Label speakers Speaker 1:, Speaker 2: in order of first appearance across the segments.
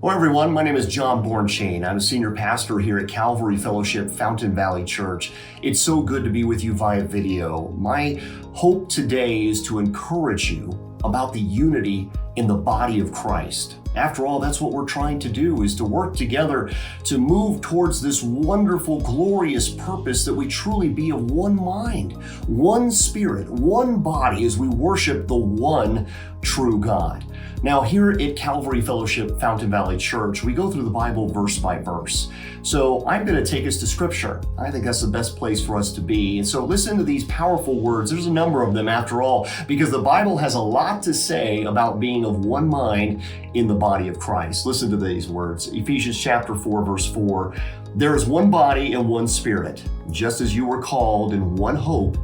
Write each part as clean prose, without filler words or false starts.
Speaker 1: Hello everyone, my name is John Bornschein. I'm a senior pastor here at Calvary Fellowship, Fountain Valley Church. It's so good to be with you via video. My hope today is to encourage you about the unity in the body of Christ. After all, that's what we're trying to do, is to work together to move towards this wonderful, glorious purpose that we truly be of one mind, one spirit, one body as we worship the one true God. Now, here at Calvary Fellowship, Fountain Valley Church, we go through the Bible verse by verse. So I'm going to take us to Scripture. I think that's the best place for us to be. And so listen to these powerful words. There's a number of them after all, because the Bible has a lot to say about being of one mind in the body of Christ. Listen to these words. Ephesians chapter 4, verse 4. There is one body and one spirit, just as you were called in one hope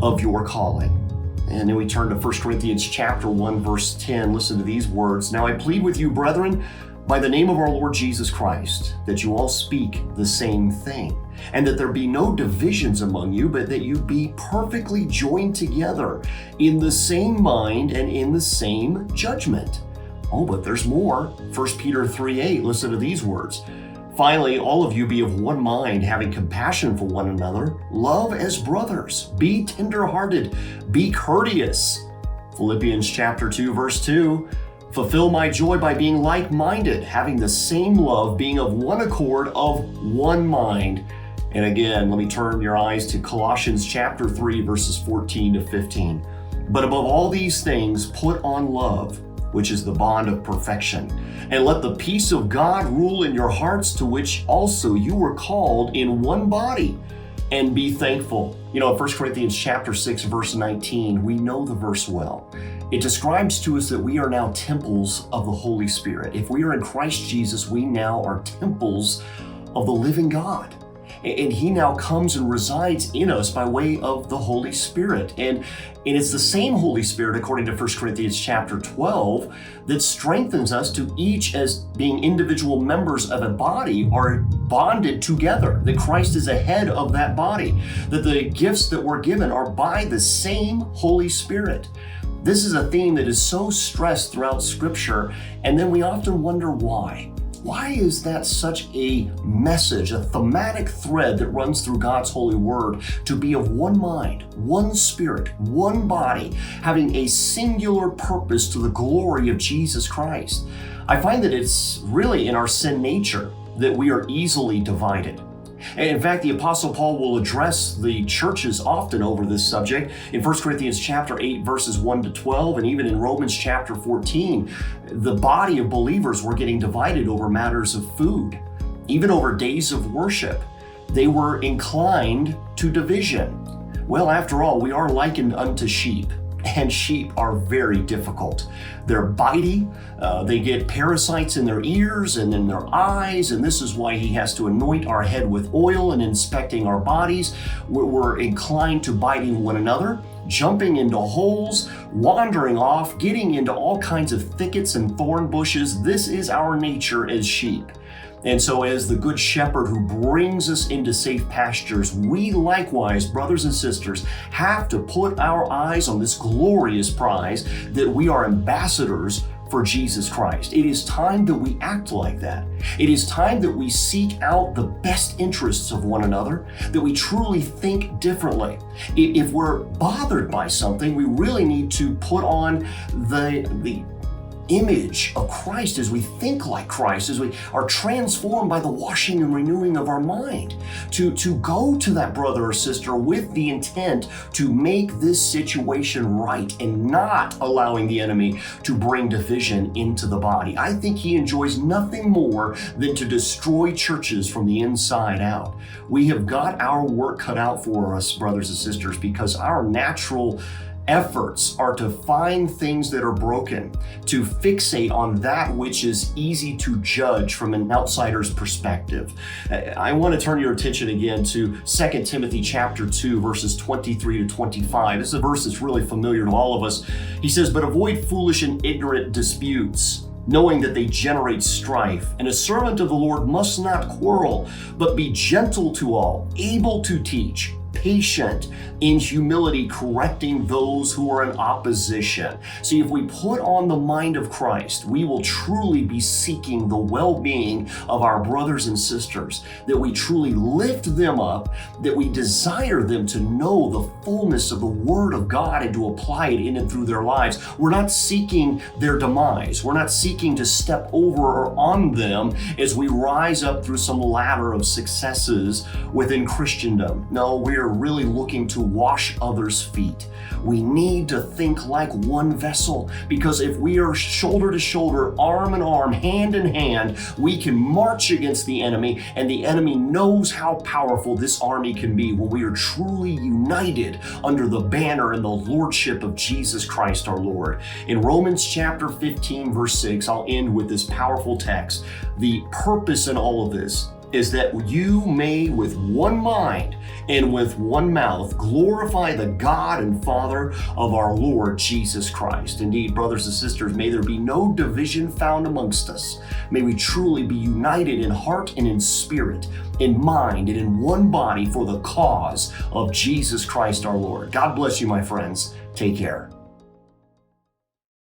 Speaker 1: of your calling. And then we turn to 1 Corinthians chapter 1, verse 10. Listen to these words. Now I plead with you, brethren, by the name of our Lord Jesus Christ, that you all speak the same thing, and that there be no divisions among you, but that you be perfectly joined together in the same mind and in the same judgment. Oh, but there's more. 1 Peter 3:8. Listen to these words. Finally, all of you be of one mind, having compassion for one another. Love as brothers. Be tender-hearted. Be courteous. Philippians chapter 2, verse 2. Fulfill my joy by being like-minded, having the same love, being of one accord, of one mind. And again, let me turn your eyes to Colossians chapter 3, verses 14 to 15. But above all these things, put on love, which is the bond of perfection. And let the peace of God rule in your hearts, to which also you were called in one body, and be thankful. You know, in 1 Corinthians chapter 6, verse 19, we know the verse well. It describes to us that we are now temples of the Holy Spirit. If we are in Christ Jesus, we now are temples of the living God. And He now comes and resides in us by way of the Holy Spirit. And it's the same Holy Spirit, according to 1 Corinthians chapter 12, that strengthens us to each, as being individual members of a body, are bonded together, that Christ is the head of that body, that the gifts that we're given are by the same Holy Spirit. This is a theme that is so stressed throughout Scripture, and then we often wonder why. Why is that such a message, a thematic thread that runs through God's holy word, to be of one mind, one spirit, one body, having a singular purpose to the glory of Jesus Christ? I find that it's really in our sin nature that we are easily divided. And in fact, the Apostle Paul will address the churches often over this subject in 1 Corinthians chapter 8, verses 1 to 12, and even in Romans chapter 14. The body of believers were getting divided over matters of food, even over days of worship. They were inclined to division. Well, after all, we are likened unto sheep. And sheep are very difficult. They're bitey, they get parasites in their ears and in their eyes, and this is why he has to anoint our head with oil and inspecting our bodies. We're inclined to biting one another, jumping into holes, wandering off, getting into all kinds of thickets and thorn bushes. This is our nature as sheep. And so as the good shepherd who brings us into safe pastures, we likewise, brothers and sisters, have to put our eyes on this glorious prize, that we are ambassadors for Jesus Christ. It is time that we act like that. It is time that we seek out the best interests of one another, that we truly think differently. If we're bothered by something, we really need to put on the image of Christ as we think like Christ, as we are transformed by the washing and renewing of our mind, to go to that brother or sister with the intent to make this situation right and not allowing the enemy to bring division into the body. I think he enjoys nothing more than to destroy churches from the inside out. We have got our work cut out for us, brothers and sisters, because our natural efforts are to find things that are broken, to fixate on that which is easy to judge from an outsider's perspective. I want to turn your attention again to 2 Timothy chapter 2, verses 23 to 25. This is a verse that's really familiar to all of us. He says, "But avoid foolish and ignorant disputes, knowing that they generate strife. And a servant of the Lord must not quarrel, but be gentle to all, able to teach, patient in humility, correcting those who are in opposition. See, if we put on the mind of Christ, we will truly be seeking the well-being of our brothers and sisters, that we truly lift them up, that we desire them to know the fullness of the Word of God and to apply it in and through their lives. We're not seeking their demise. We're not seeking to step over or on them as we rise up through some ladder of successes within Christendom. No, we are really looking to wash others' feet. We need to think like one vessel, because if we are shoulder to shoulder, arm in arm, hand in hand, we can march against the enemy, and the enemy knows how powerful this army can be when we are truly united under the banner and the lordship of Jesus Christ our Lord. In Romans chapter 15, verse 6, I'll end with this powerful text. The purpose in all of this is that you may with one mind and with one mouth glorify the God and Father of our Lord Jesus Christ. Indeed, brothers and sisters, may there be no division found amongst us. May we truly be united in heart and in spirit, in mind and in one body for the cause of Jesus Christ our Lord. God bless you, my friends. Take care.